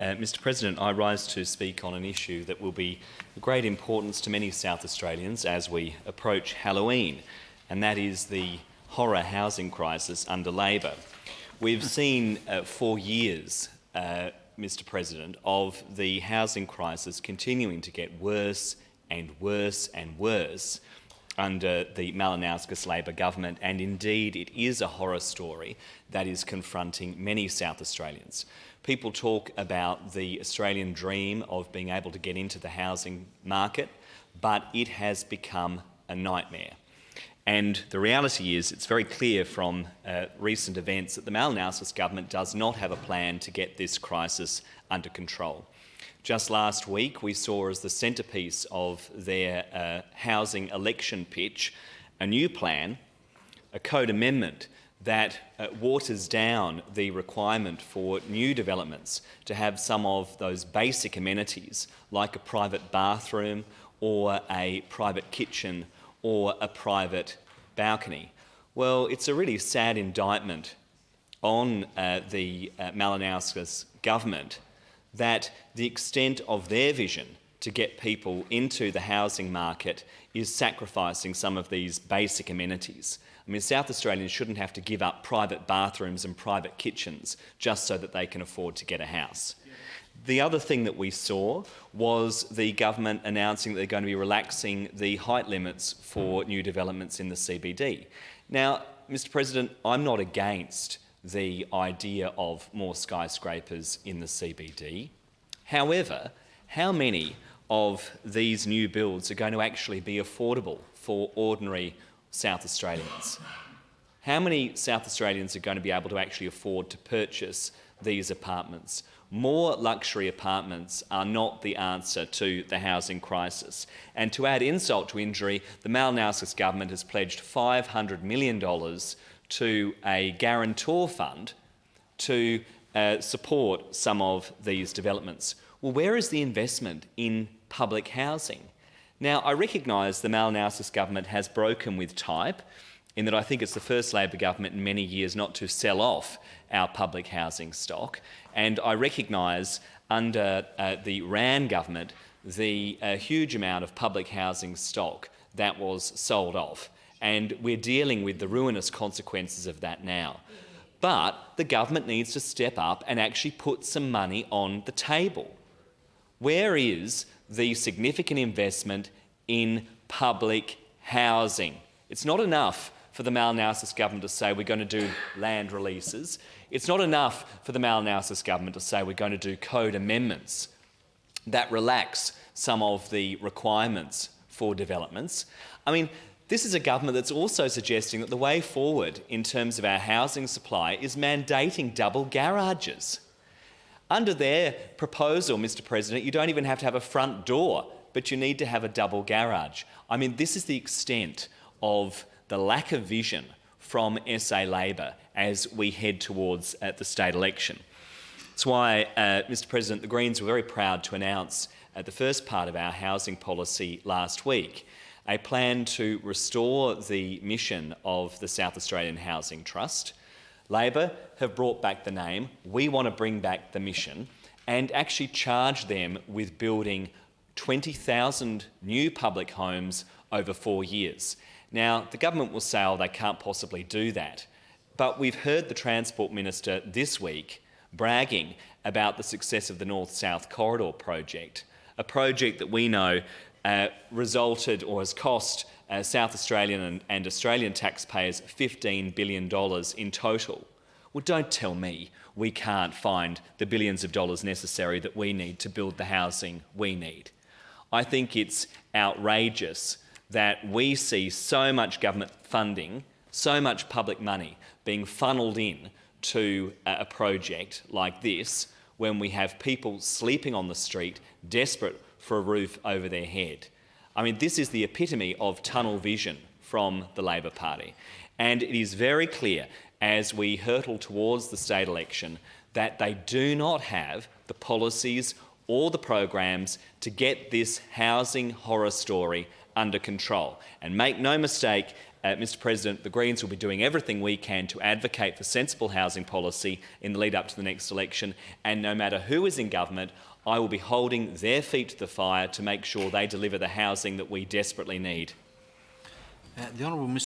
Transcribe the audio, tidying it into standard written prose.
Mr President, I rise to speak on an issue that will be of great importance to many South Australians as we approach Halloween, and that is the horror housing crisis under Labor. We've seen for years, Mr President, of the housing crisis continuing to get worse and worse and worse under the Malinauskas Labor government, and indeed it is a horror story that is confronting many South Australians. People talk about the Australian dream of being able to get into the housing market, but it has become a nightmare. And the reality is, it's very clear from recent events that the Malinauskas government does not have a plan to get this crisis under control. Just last week, we saw as the centrepiece of their housing election pitch a new plan, a code amendment that waters down the requirement for new developments to have some of those basic amenities like a private bathroom or a private kitchen or a private balcony. Well, it's a really sad indictment on the Malinauskas government that the extent of their vision to get people into the housing market is sacrificing some of these basic amenities. I mean, South Australians shouldn't have to give up private bathrooms and private kitchens just so that they can afford to get a house. The other thing that we saw was the government announcing that they're going to be relaxing the height limits for new developments in the CBD. Now, Mr President, I'm not against the idea of more skyscrapers in the CBD. However, how many of these new builds are going to actually be affordable for ordinary South Australians? How many South Australians are going to be able to actually afford to purchase these apartments? More luxury apartments are not the answer to the housing crisis. And to add insult to injury, the Malinauskas government has pledged $500 million to a guarantor fund to support some of these developments. Well, where is the investment in public housing? Now, I recognise the Malinauskas government has broken with type in that I think it's the first Labor government in many years not to sell off our public housing stock, and I recognise under the Rann government the huge amount of public housing stock that was sold off, and we're dealing with the ruinous consequences of that now. But the government needs to step up and actually put some money on the table. Where is the significant investment in public housing? It's not enough for the Malinauskas government to say we're going to do land releases. It's not enough for the Malinauskas government to say we're going to do code amendments that relax some of the requirements for developments. I mean, this is a government that's also suggesting that the way forward in terms of our housing supply is mandating double garages. Under their proposal, Mr President, you don't even have to have a front door, but you need to have a double garage. I mean, this is the extent of the lack of vision from SA Labor as we head towards the state election. That's why, Mr President, the Greens were very proud to announce the first part of our housing policy last week, a plan to restore the mission of the South Australian Housing Trust. Labor have brought back the name. We want to bring back the mission and actually charge them with building 20,000 new public homes over 4 years. Now, the government will say, oh, they can't possibly do that. But we've heard the Transport Minister this week bragging about the success of the North-South Corridor project, a project that we know resulted or has cost South Australian and Australian taxpayers $15 billion in total. Well, don't tell me we can't find the billions of dollars necessary that we need to build the housing we need. I think it's outrageous that we see so much government funding, so much public money being funnelled in to a project like this when we have people sleeping on the street, desperate for a roof over their head. I mean, this is the epitome of tunnel vision from the Labor Party. And it is very clear as we hurtle towards the state election that they do not have the policies or the programs to get this housing horror story under control. And make no mistake, Mr President, the Greens will be doing everything we can to advocate for sensible housing policy in the lead up to the next election, and no matter who is in government, I will be holding their feet to the fire to make sure they deliver the housing that we desperately need. The Honourable Mr.